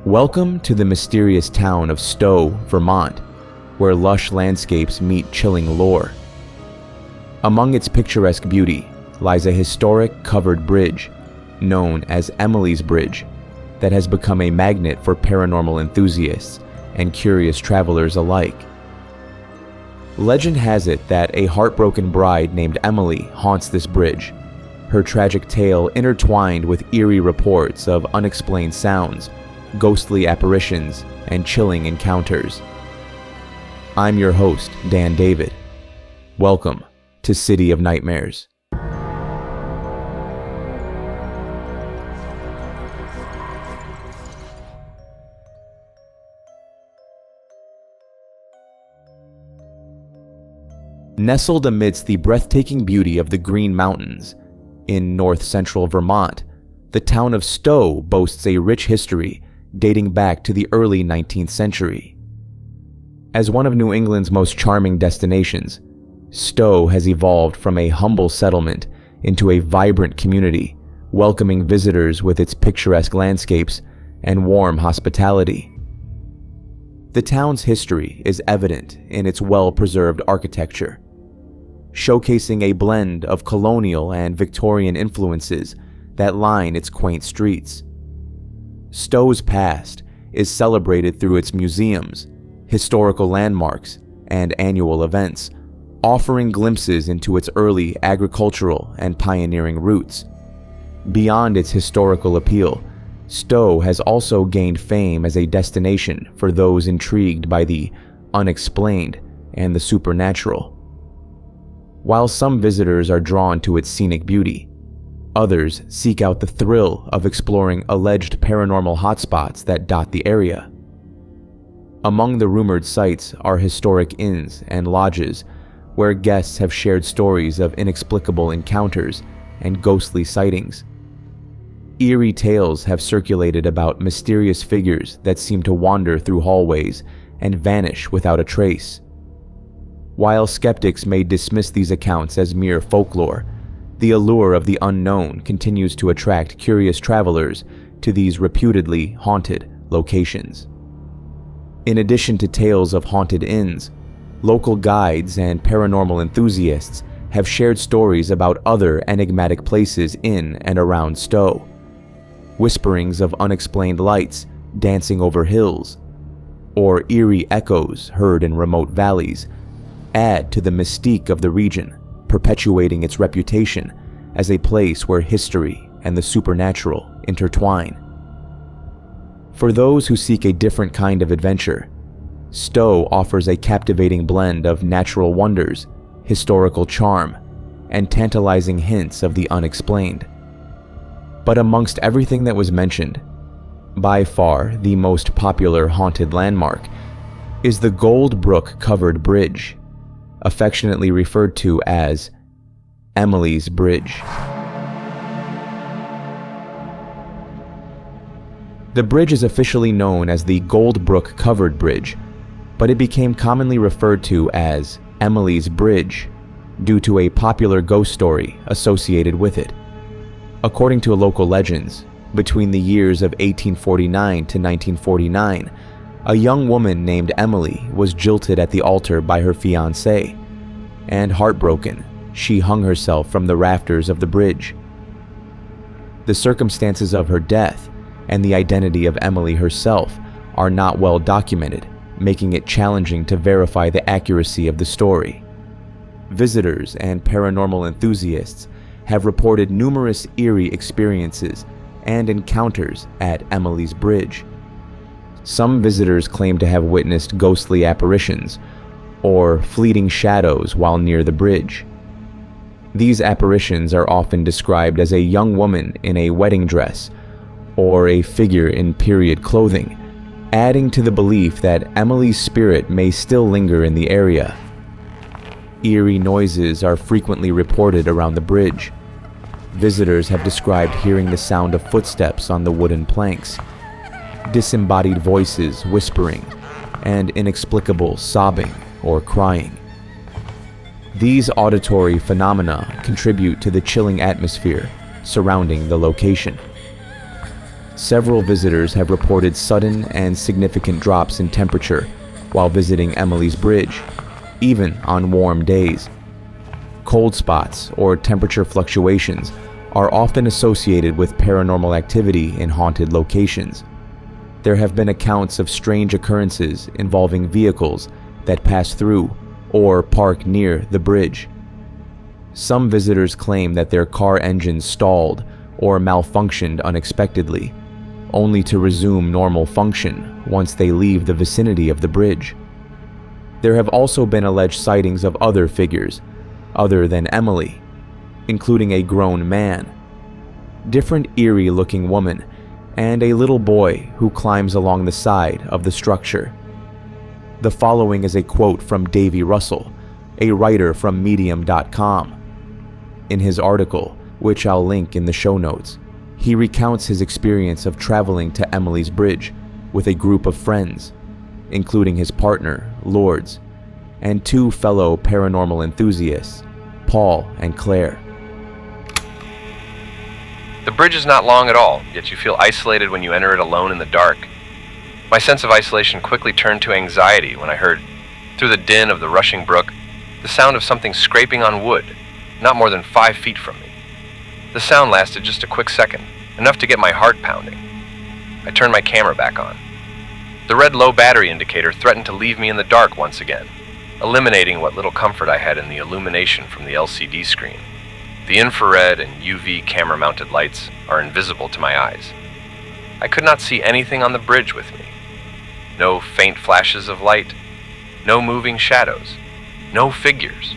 Welcome to the mysterious town of STOWE, Vermont, where lush landscapes meet chilling lore. Among its picturesque beauty lies a historic covered bridge, known as Emily's Bridge, that has become a magnet for paranormal enthusiasts and curious travelers alike. Legend has it that a heartbroken bride named Emily haunts this bridge, her tragic tale intertwined with eerie reports of unexplained sounds, ghostly apparitions, and chilling encounters. I'm your host, Dan David. Welcome to City of Nightmares. Nestled amidst the breathtaking beauty of the Green Mountains in north-central Vermont, the town of STOWE boasts a rich history dating back to the early 19th century. As one of New England's most charming destinations, STOWE has evolved from a humble settlement into a vibrant community, welcoming visitors with its picturesque landscapes and warm hospitality. The town's history is evident in its well-preserved architecture, showcasing a blend of colonial and Victorian influences that line its quaint streets. STOWE's past is celebrated through its museums, historical landmarks, and annual events, offering glimpses into its early agricultural and pioneering roots. Beyond its historical appeal, STOWE has also gained fame as a destination for those intrigued by the unexplained and the supernatural. While some visitors are drawn to its scenic beauty, others seek out the thrill of exploring alleged paranormal hotspots that dot the area. Among the rumored sites are historic inns and lodges where guests have shared stories of inexplicable encounters and ghostly sightings. Eerie tales have circulated about mysterious figures that seem to wander through hallways and vanish without a trace. While skeptics may dismiss these accounts as mere folklore, the allure of the unknown continues to attract curious travelers to these reputedly haunted locations. In addition to tales of haunted inns, local guides and paranormal enthusiasts have shared stories about other enigmatic places in and around STOWE. Whisperings of unexplained lights dancing over hills, or eerie echoes heard in remote valleys, add to the mystique of the region, perpetuating its reputation as a place where history and the supernatural intertwine. For those who seek a different kind of adventure, STOWE offers a captivating blend of natural wonders, historical charm, and tantalizing hints of the unexplained. But amongst everything that was mentioned, by far the most popular haunted landmark is the Gold Brook Covered Bridge, affectionately referred to as Emily's Bridge. The bridge is officially known as the Gold Brook Covered Bridge, but it became commonly referred to as Emily's Bridge due to a popular ghost story associated with it. According to local legends, between the years of 1849 to 1949, a young woman named Emily was jilted at the altar by her fiancé, and heartbroken, she hung herself from the rafters of the bridge. The circumstances of her death and the identity of Emily herself are not well documented, making it challenging to verify the accuracy of the story. Visitors and paranormal enthusiasts have reported numerous eerie experiences and encounters at Emily's Bridge. Some visitors claim to have witnessed ghostly apparitions or fleeting shadows while near the bridge. These apparitions are often described as a young woman in a wedding dress or a figure in period clothing, adding to the belief that Emily's spirit may still linger in the area. Eerie noises are frequently reported around the bridge. Visitors have described hearing the sound of footsteps on the wooden planks, disembodied voices whispering, and inexplicable sobbing or crying. These auditory phenomena contribute to the chilling atmosphere surrounding the location. Several visitors have reported sudden and significant drops in temperature while visiting Emily's Bridge, even on warm days. Cold spots or temperature fluctuations are often associated with paranormal activity in haunted locations. There have been accounts of strange occurrences involving vehicles that pass through or park near the bridge. Some visitors claim that their car engines stalled or malfunctioned unexpectedly, only to resume normal function once they leave the vicinity of the bridge. There have also been alleged sightings of other figures, other than Emily, including a grown man, different eerie-looking woman, and a little boy who climbs along the side of the structure. The following is a quote from Davy Russell, a writer from Medium.com. In his article, which I'll link in the show notes, he recounts his experience of traveling to Emily's Bridge with a group of friends, including his partner, Lourdes, and two fellow paranormal enthusiasts, Paul and Claire. The bridge is not long at all, yet you feel isolated when you enter it alone in the dark. My sense of isolation quickly turned to anxiety when I heard, through the din of the rushing brook, the sound of something scraping on wood, not more than 5 feet from me. The sound lasted just a quick second, enough to get my heart pounding. I turned my camera back on. The red low battery indicator threatened to leave me in the dark once again, eliminating what little comfort I had in the illumination from the LCD screen. The infrared and UV camera-mounted lights are invisible to my eyes. I could not see anything on the bridge with me. No faint flashes of light, no moving shadows, no figures.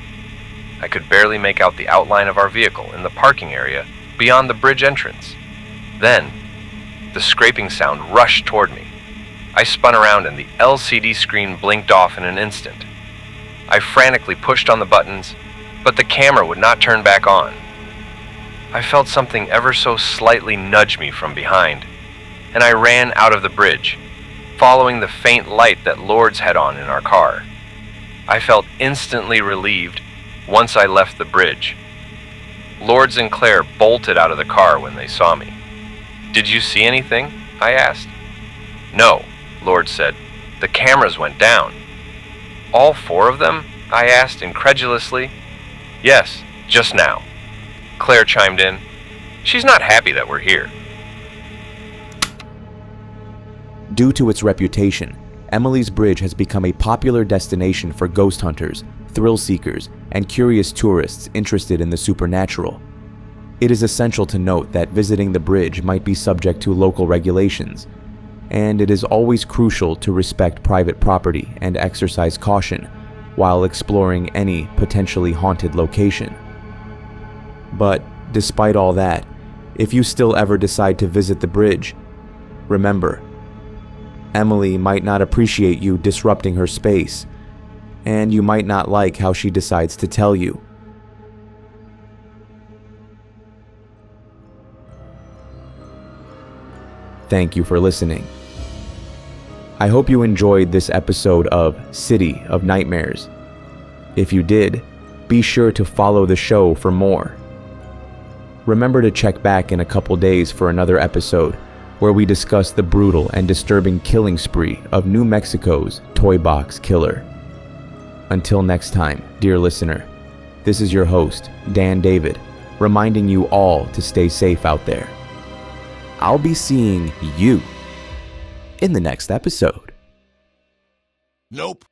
I could barely make out the outline of our vehicle in the parking area beyond the bridge entrance. Then, the scraping sound rushed toward me. I spun around and the LCD screen blinked off in an instant. I frantically pushed on the buttons, but the camera would not turn back on. I felt something ever so slightly nudge me from behind, and I ran out of the bridge, following the faint light that Lourdes had on in our car. I felt instantly relieved once I left the bridge. Lourdes and Claire bolted out of the car when they saw me. "Did you see anything?" I asked. "No," Lourdes said. "The cameras went down." "All 4 of them?" I asked incredulously. "Yes, just now," Claire chimed in. "She's not happy that we're here." Due to its reputation, Emily's Bridge has become a popular destination for ghost hunters, thrill seekers, and curious tourists interested in the supernatural. It is essential to note that visiting the bridge might be subject to local regulations, and it is always crucial to respect private property and exercise caution while exploring any potentially haunted location. But despite all that, if you still ever decide to visit the bridge, remember, Emily might not appreciate you disrupting her space, and you might not like how she decides to tell you. Thank you for listening. I hope you enjoyed this episode of City of Nightmares. If you did, be sure to follow the show for more. Remember to check back in a couple days for another episode where we discuss the brutal and disturbing killing spree of New Mexico's Toy Box Killer. Until next time, dear listener, this is your host, Dan David, reminding you all to stay safe out there. I'll be seeing you in the next episode. Nope.